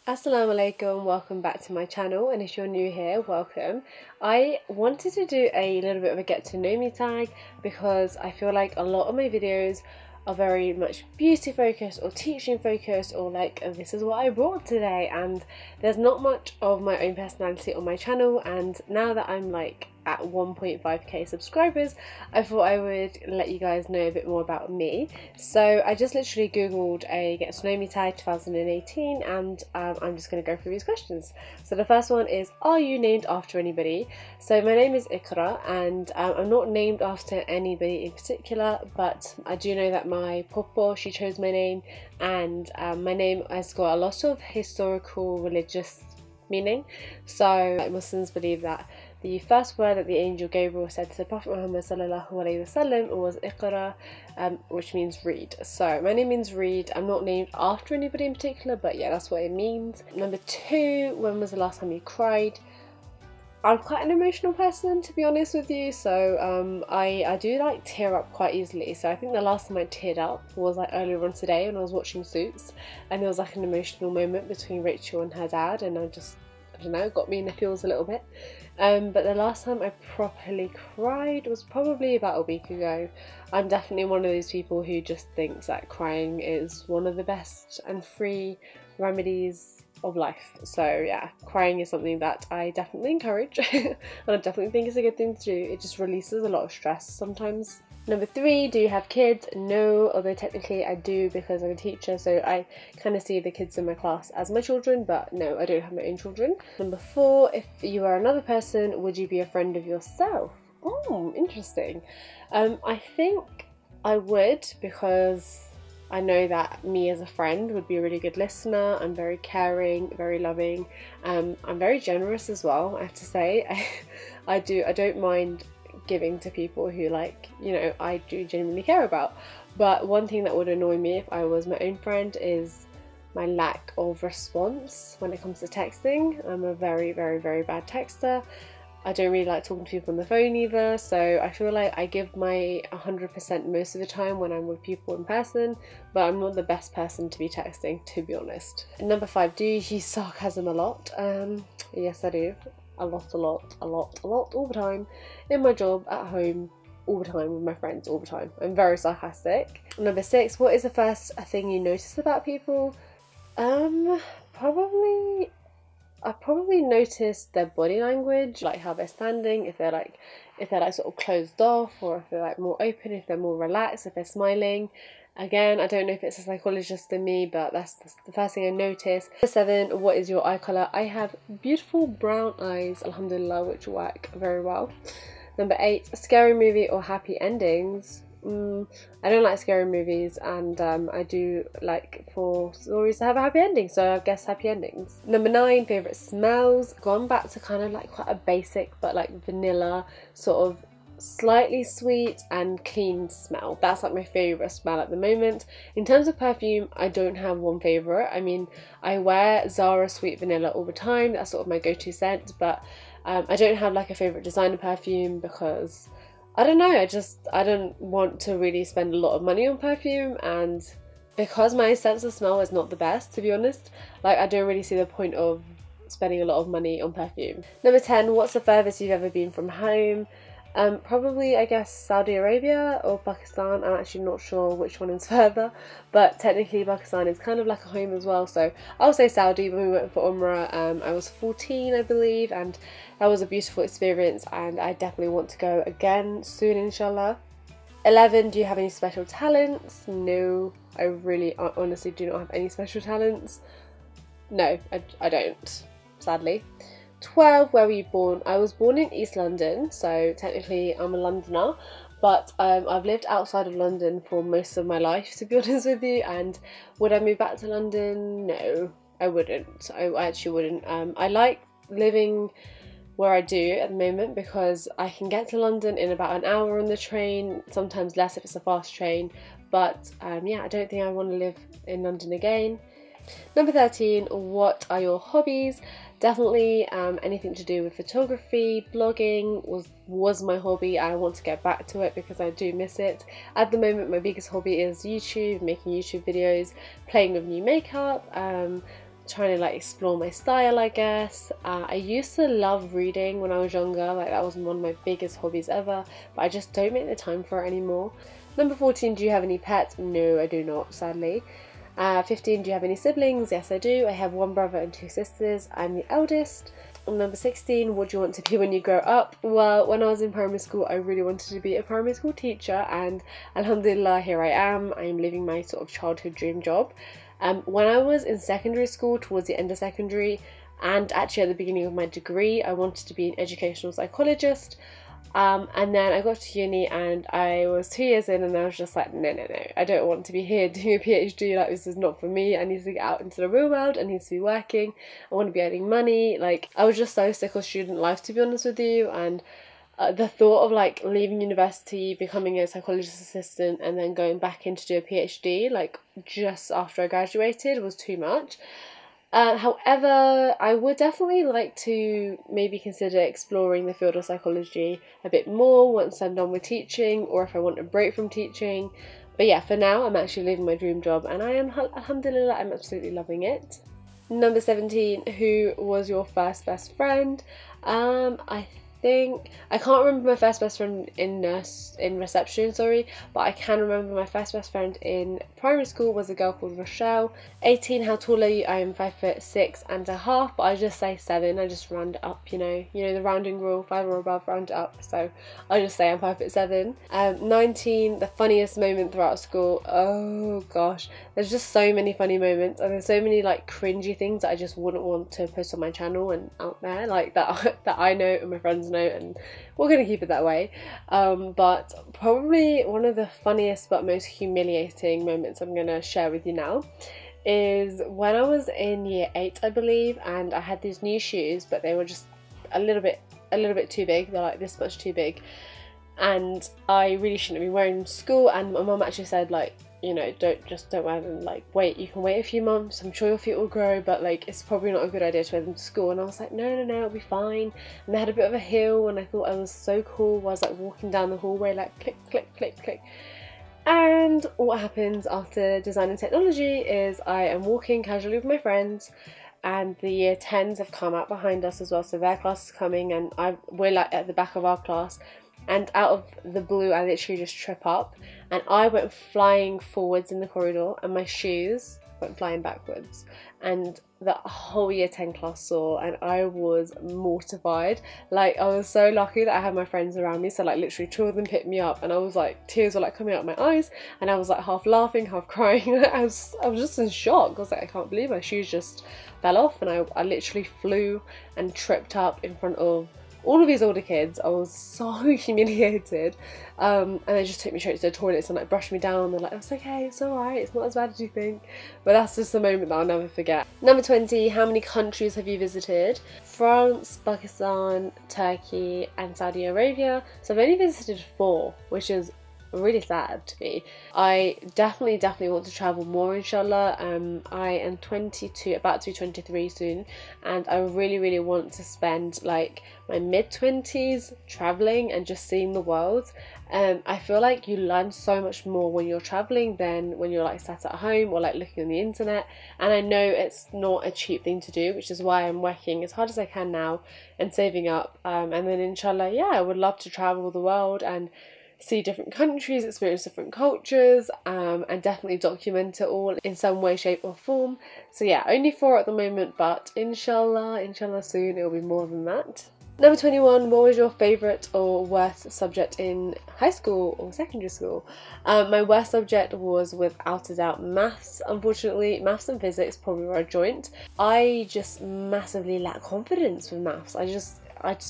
Assalamu alaikum, welcome back to my channel, and if you're new here, welcome. I wanted to do a little bit of a get to know me tag because I feel like a lot of my videos are very much beauty focused or teaching focused, or like this is what I brought today, and there's not much of my own personality on my channel. And now that I'm like at 1.5k subscribers, I thought I would let you guys know a bit more about me. So I just literally googled a get to know me tag 2018, and I'm just going to go through these questions. So the first one is, are you named after anybody? So my name is Ikra, and I'm not named after anybody in particular, but I do know that my papa, she chose my name, and my name has got a lot of historical religious meaning. So like, Muslims believe that the first word that the angel Gabriel said to the Prophet Muhammad sallallahu alaihi wasallam was Iqra, which means read. So my name means read. I'm not named after anybody in particular, but yeah, that's what it means. Number two, when was the last time you cried? I'm quite an emotional person, to be honest with you, so I do like tear up quite easily. So I think the last time I teared up was like earlier on today when I was watching Suits, and there was like an emotional moment between Rachel and her dad, and I don't know, got me in the feels a little bit. But the last time I properly cried was probably about a week ago. I'm definitely one of those people who just thinks that crying is one of the best and free remedies of life. So yeah, crying is something that I definitely encourage and I definitely think it's a good thing to do. It just releases a lot of stress sometimes. Number three, do you have kids? No, although technically I do because I'm a teacher, so I kind of see the kids in my class as my children, but no, I don't have my own children. Number four, if you were another person, would you be a friend of yourself? Oh, interesting. I think I would, because I know that me as a friend would be a really good listener. I'm very caring, very loving. I'm very generous as well, I have to say. I don't mind giving to people who, like, you know, I do genuinely care about. But one thing that would annoy me if I was my own friend is my lack of response when it comes to texting. I'm a very, very, very bad texter. I don't really like talking to people on the phone either, so I feel like I give my 100% most of the time when I'm with people in person, but I'm not the best person to be texting, to be honest. Number five, do you use sarcasm a lot? Yes, I do. A lot, all the time. In my job, at home, all the time, with my friends, all the time. I'm very sarcastic. Number six, what is the first thing you notice about people? I probably notice their body language, like how they're standing, if they're like sort of closed off, or if they're like more open, if they're more relaxed, if they're smiling. Again, I don't know if it's a psychologist in me, but that's the first thing I notice. Number seven, what is your eye colour? I have beautiful brown eyes, alhamdulillah, which work very well. Number eight, scary movie or happy endings? I don't like scary movies, and I do like for stories to have a happy ending, so I guess happy endings. Number nine, favourite smells. Gone back to kind of like quite a basic but like vanilla, sort of slightly sweet and clean smell. That's like my favourite smell at the moment. In terms of perfume, I don't have one favourite. I mean, I wear Zara Sweet Vanilla all the time, that's sort of my go-to scent, but I don't have like a favourite designer perfume because I don't know, I don't want to really spend a lot of money on perfume, and because my sense of smell is not the best, to be honest, like I don't really see the point of spending a lot of money on perfume. Number 10, what's the furthest you've ever been from home? Probably, I guess, Saudi Arabia or Pakistan. I'm actually not sure which one is further, but technically Pakistan is kind of like a home as well, so I'll say Saudi. When we went for Umrah, I was 14, I believe, and that was a beautiful experience, and I definitely want to go again soon, inshallah. 11, do you have any special talents? No, I really honestly do not have any special talents. No, I don't, sadly. 12, where were you born? I was born in East London, so technically I'm a Londoner, but I've lived outside of London for most of my life, to be honest with you. And would I move back to London? No, I wouldn't. I actually wouldn't. I like living where I do at the moment because I can get to London in about an hour on the train, sometimes less if it's a fast train, but yeah, I don't think I want to live in London again. Number 13, what are your hobbies? Definitely anything to do with photography. Blogging was my hobby. I want to get back to it because I do miss it. At the moment, my biggest hobby is YouTube, making YouTube videos, playing with new makeup, trying to like explore my style, I guess. I used to love reading when I was younger, like that was one of my biggest hobbies ever, but I just don't make the time for it anymore. Number 14, do you have any pets? No, I do not, sadly. 15, do you have any siblings? Yes, I do. I have one brother and 2 sisters. I'm the eldest. Number 16, what do you want to be when you grow up? Well, when I was in primary school, I really wanted to be a primary school teacher, and alhamdulillah, here I am. I am living my sort of childhood dream job. When I was in secondary school, towards the end of secondary, and actually at the beginning of my degree, I wanted to be an educational psychologist. And then I got to uni and I was 2 years in, and I was just like, no, I don't want to be here doing a PhD, like this is not for me. I need to get out into the real world, I need to be working, I want to be earning money. Like, I was just so sick of student life, to be honest with you, and the thought of like leaving university, becoming a psychologist assistant, and then going back in to do a PhD like just after I graduated was too much. However, I would definitely like to maybe consider exploring the field of psychology a bit more once I'm done with teaching, or if I want a break from teaching. But yeah, for now I'm actually living my dream job, and I am, alhamdulillah, I'm absolutely loving it. Number 17, who was your first best friend? I can't remember my first best friend in reception, but I can remember my first best friend in primary school was a girl called Rochelle. 18, how tall are you? I am 5'6.5", but I just say 7. I just round it up, you know the rounding rule, 5 or above, round it up. So I just say I'm 5'7". 19, the funniest moment throughout school. Oh gosh, there's just so many funny moments, and there's so many like cringy things that I just wouldn't want to post on my channel and out there, like that I know and my friends know, and we're gonna keep it that way. But probably one of the funniest but most humiliating moments I'm gonna share with you now is when I was in year 8, I believe, and I had these new shoes, but they were just a little bit too big. They're like this much too big, and I really shouldn't be wearing them to school. And my mum actually said, like, don't wear them, like you can wait a few months, I'm sure your feet will grow, but like it's probably not a good idea to wear them to school. And I was like, no, it'll be fine. And they had a bit of a hill, and I thought I was so cool. I was like walking down the hallway, like click click click click, and what happens after design and technology is I am walking casually with my friends, and the year 10s have come out behind us as well, so their class is coming, and we're like at the back of our class. And out of the blue, I literally just trip up, and I went flying forwards in the corridor, and my shoes went flying backwards, and the whole year 10 class saw, and I was mortified. Like, I was so lucky that I had my friends around me, so like literally 2 of them picked me up, and I was like, tears were like coming out of my eyes, and I was like half laughing, half crying. I was just in shock. I was like, I can't believe my shoes just fell off, and I literally flew and tripped up in front of all of these older kids. I was so humiliated, and they just took me straight to the toilets and like brushed me down. They're like, it's okay, it's alright, it's not as bad as you think. But that's just a moment that I'll never forget. Number 20, how many countries have you visited? France, Pakistan, Turkey and Saudi Arabia. So I've only visited 4, which is really sad to me. I definitely want to travel more, inshallah. I am 22, about to be 23 soon, and I really want to spend like my mid-20s traveling and just seeing the world. I feel like you learn so much more when you're traveling than when you're like sat at home or like looking on the internet. And I know it's not a cheap thing to do, which is why I'm working as hard as I can now and saving up, and then inshallah, yeah, I would love to travel the world and see different countries, experience different cultures, and definitely document it all in some way, shape or form. So yeah, only 4 at the moment, but inshallah soon it'll be more than that. Number 21, what was your favourite or worst subject in high school or secondary school? My worst subject was without a doubt maths. Unfortunately, maths and physics probably were a joint. I just massively lack confidence with maths. I just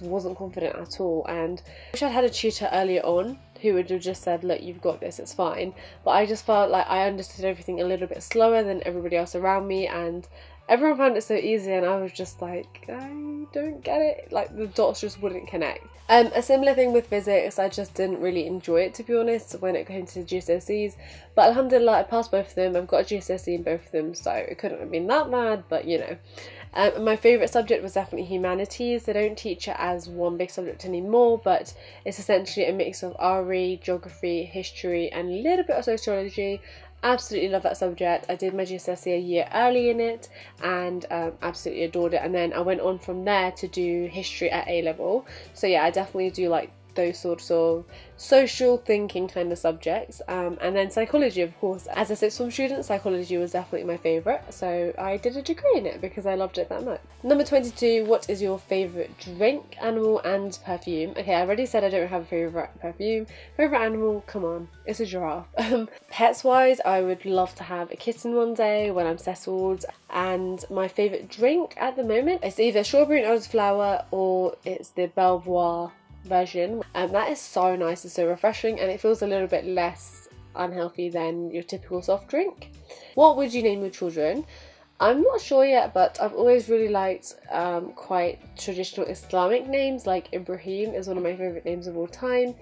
wasn't confident at all, and I wish I'd had a tutor earlier on who would have just said, look, you've got this, it's fine. But I just felt like I understood everything a little bit slower than everybody else around me, and everyone found it so easy, and I was just like, I don't get it. Like, the dots just wouldn't connect. A similar thing with physics, I just didn't really enjoy it, to be honest, when it came to GCSEs. But alhamdulillah, I passed both of them. I've got a GCSE in both of them, so it couldn't have been that bad, but you know. My favourite subject was definitely humanities. They don't teach it as one big subject anymore, but it's essentially a mix of RE, geography, history and a little bit of sociology. Absolutely love that subject. I did my GCSE a year early in it and absolutely adored it, and then I went on from there to do history at A level. So yeah, I definitely do like those sorts of social thinking kind of subjects, and then psychology, of course. As a sixth form student, psychology was definitely my favourite, so I did a degree in it because I loved it that much. Number 22, what is your favourite drink, animal and perfume? Okay, I already said I don't have a favourite perfume. Favourite animal, come on, it's a giraffe. Pets wise, I would love to have a kitten one day when I'm settled, and my favourite drink at the moment is either strawberry and elderflower or it's the Belvoir version, and that is so nice. It's so refreshing and it feels a little bit less unhealthy than your typical soft drink. What would you name your children? I'm not sure yet, but I've always really liked quite traditional Islamic names, like Ibrahim is one of my favourite names of all time.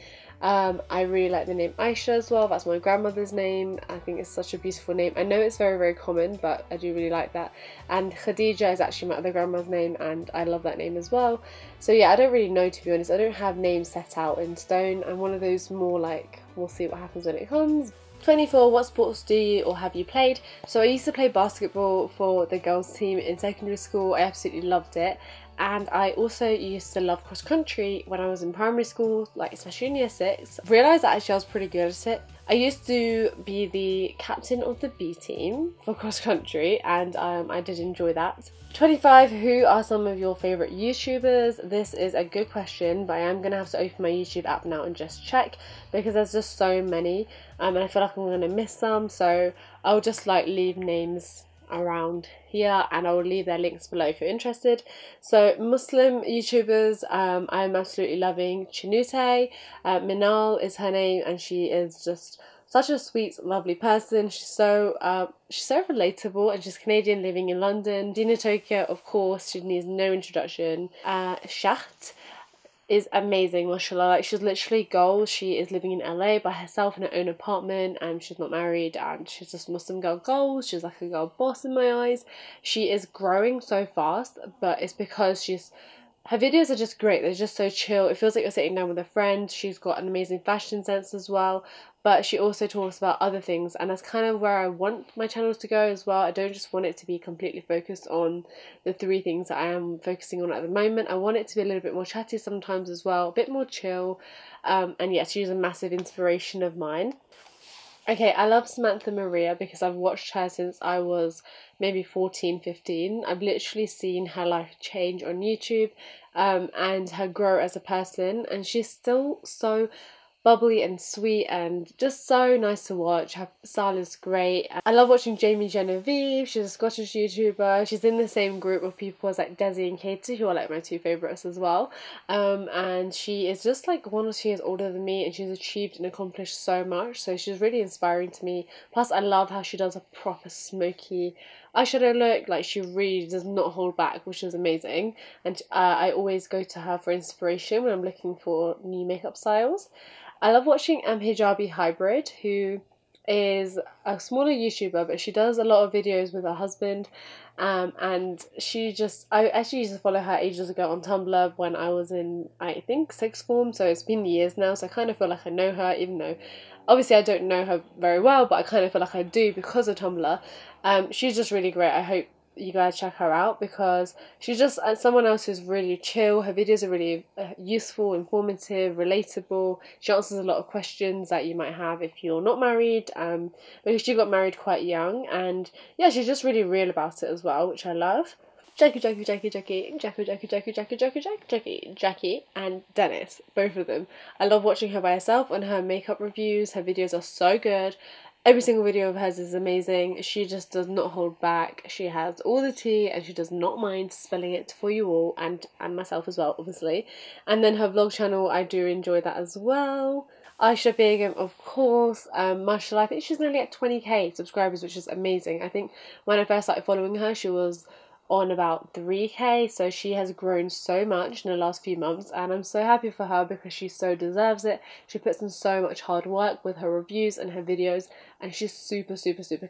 I really like the name Aisha as well. That's my grandmother's name. I think it's such a beautiful name. I know it's very, very common, but I do really like that. And Khadija is actually my other grandma's name, and I love that name as well. So yeah, I don't really know, to be honest. I don't have names set out in stone. I'm one of those more like, we'll see what happens when it comes. 24, what sports do you or have you played? So I used to play basketball for the girls team in secondary school. I absolutely loved it. And I also used to love cross country when I was in primary school, like especially in year 6. Realised that actually I was pretty good at it. I used to be the captain of the B team for cross country, and I did enjoy that. 25, who are some of your favourite YouTubers? This is a good question, but I am going to have to open my YouTube app now and just check because there's just so many, and I feel like I'm going to miss some, so I'll just like leave names around here and I will leave their links below if you're interested. So Muslim YouTubers, I'm absolutely loving Chinute. Minal is her name, and she is just such a sweet, lovely person. She's so relatable, and she's Canadian living in London. Dina Tokyo, of course, she needs no introduction. Shaht is amazing, mashallah. Like, she's literally goals. She is living in LA by herself in her own apartment, and she's not married, and she's just Muslim girl goals. She's like a girl boss in my eyes. She is growing so fast, but it's because her videos are just great. They're just so chill. It feels like you're sitting down with a friend. She's got an amazing fashion sense as well, but she also talks about other things, and that's kind of where I want my channels to go as well. I don't just want it to be completely focused on the 3 things that I am focusing on at the moment. I want it to be a little bit more chatty sometimes as well, a bit more chill, and yes, she's a massive inspiration of mine. Okay, I love Samantha Maria because I've watched her since I was maybe 14, 15. I've literally seen her life change on YouTube, and her grow as a person, and she's still so bubbly and sweet and just so nice to watch. Her style is great. I love watching Jamie Genevieve. She's a Scottish YouTuber. She's in the same group of people as like Desi and Katie, who are like my 2 favourites as well. And she is just like 1 or 2 years older than me, and she's achieved and accomplished so much. So she's really inspiring to me. Plus I love how she does a proper smoky eyeshadow look. Like, she really does not hold back, which is amazing. And I always go to her for inspiration when I'm looking for new makeup styles. I love watching Hijabi Hybrid, who is a smaller YouTuber, but she does a lot of videos with her husband, and I actually used to follow her ages ago on Tumblr when I was in, I think, 6th form, so it's been years now, so I kind of feel like I know her, even though obviously I don't know her very well, but I kind of feel like I do because of Tumblr. She's just really great. I hope you guys check her out because she's just someone else who's really chill. Her videos are really useful, informative, relatable. She answers a lot of questions that you might have if you're not married, because she got married quite young, and yeah, she's just really real about it as well, which I love. Jackie, and Dennis, both of them. I love watching her by herself and her makeup reviews. Her videos are so good. Every single video of hers is amazing. She just does not hold back. She has all the tea, and she does not mind spelling it for you all, and myself as well, obviously. And then her vlog channel, I do enjoy that as well. Aisha Begum, of course, mashallah, I think she's nearly at 20k subscribers, which is amazing. I think when I first started following her, she was on about 3k, so she has grown so much in the last few months, and I'm so happy for her because she so deserves it. She puts in so much hard work with her reviews and her videos, and she's super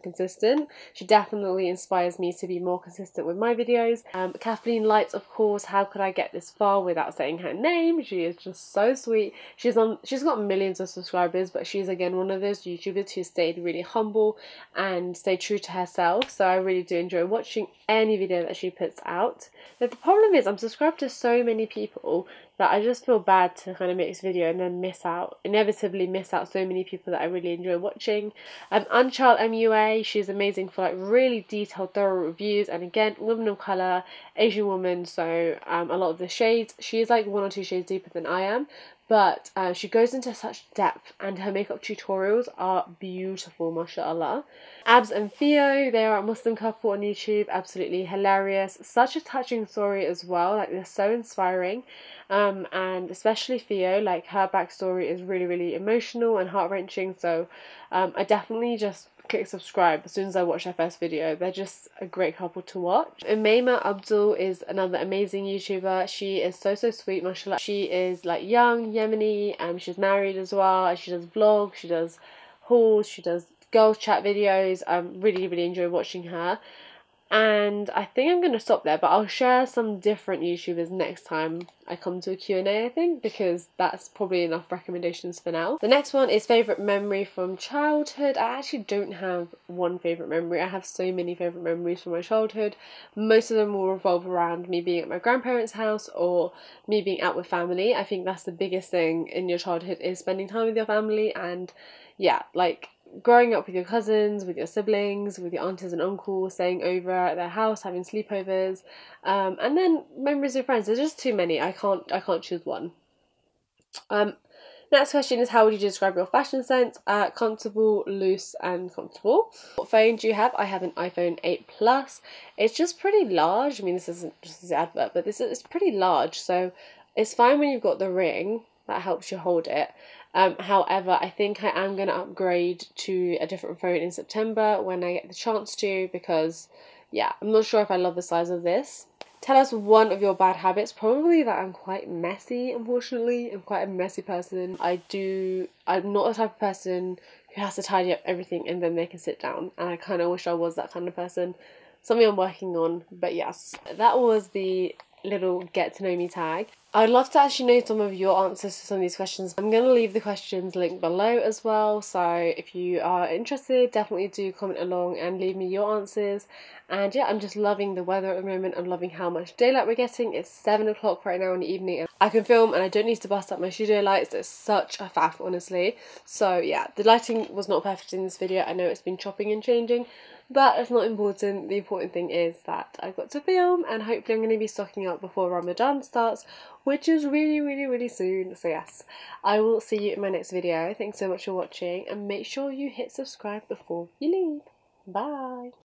consistent. She definitely inspires me to be more consistent with my videos. Kathleen Lights, of course, how could I get this far without saying her name? She is just so sweet. She's got millions of subscribers, but she's again one of those YouTubers who stayed really humble and stayed true to herself, so I really do enjoy watching any video that she puts out. But the problem is I'm subscribed to so many people that I just feel bad to kind of make this video and then inevitably miss out so many people that I really enjoy watching. Unchild MUA, she's amazing for like really detailed, thorough reviews, and again, woman of colour, Asian woman, so a lot of the shades, she is like 1 or 2 shades deeper than I am, but she goes into such depth, and her makeup tutorials are beautiful, mashallah. Abs and Theo, they are a Muslim couple on YouTube, absolutely hilarious, such a touching story as well, like they're so inspiring, and especially Theo, like her backstory is really emotional and heart-wrenching, so I definitely just click subscribe as soon as I watch their first video. They're just a great couple to watch. Umayma Abdul is another amazing YouTuber. She is so sweet, mashallah. She is like young, Yemeni, she's married as well, and she does vlogs, she does hauls, she does girls chat videos. I really enjoy watching her. And I think I'm going to stop there, but I'll share some different YouTubers next time I come to a Q&A, I think, because that's probably enough recommendations for now. The next one is favourite memory from childhood. I actually don't have one favourite memory. I have so many favourite memories from my childhood. Most of them will revolve around me being at my grandparents' house or me being out with family. I think that's the biggest thing in your childhood, is spending time with your family, and yeah, like growing up with your cousins, with your siblings, with your aunties and uncles, staying over at their house, having sleepovers, and then memories with friends. There's just too many. I can't choose one. Next question is, how would you describe your fashion sense? Comfortable, loose, and comfortable. What phone do you have? I have an iPhone 8 Plus. It's just pretty large. I mean, this isn't just the advert, but it's pretty large, so it's fine when you've got the ring. That helps you hold it. However, I think I am going to upgrade to a different phone in September when I get the chance to, because, yeah, I'm not sure if I love the size of this. Tell us one of your bad habits. Probably that I'm quite messy, unfortunately. I'm quite a messy person. I'm not the type of person who has to tidy up everything and then they can sit down. And I kind of wish I was that kind of person. Something I'm working on. But yes, that was the little get to know me tag. I'd love to actually know some of your answers to some of these questions. I'm going to leave the questions linked below as well, so if you are interested, definitely do comment along and leave me your answers. And yeah, I'm just loving the weather at the moment. I'm loving how much daylight we're getting. It's 7 o'clock right now in the evening, and I can film and I don't need to bust up my studio lights. It's such a faff, honestly. So yeah, the lighting was not perfect in this video. I know it's been chopping and changing, but it's not important. The important thing is that I got to film, and hopefully I'm going to be stocking up before Ramadan starts, which is really soon. So yes, I will see you in my next video. Thanks so much for watching, and make sure you hit subscribe before you leave. Bye!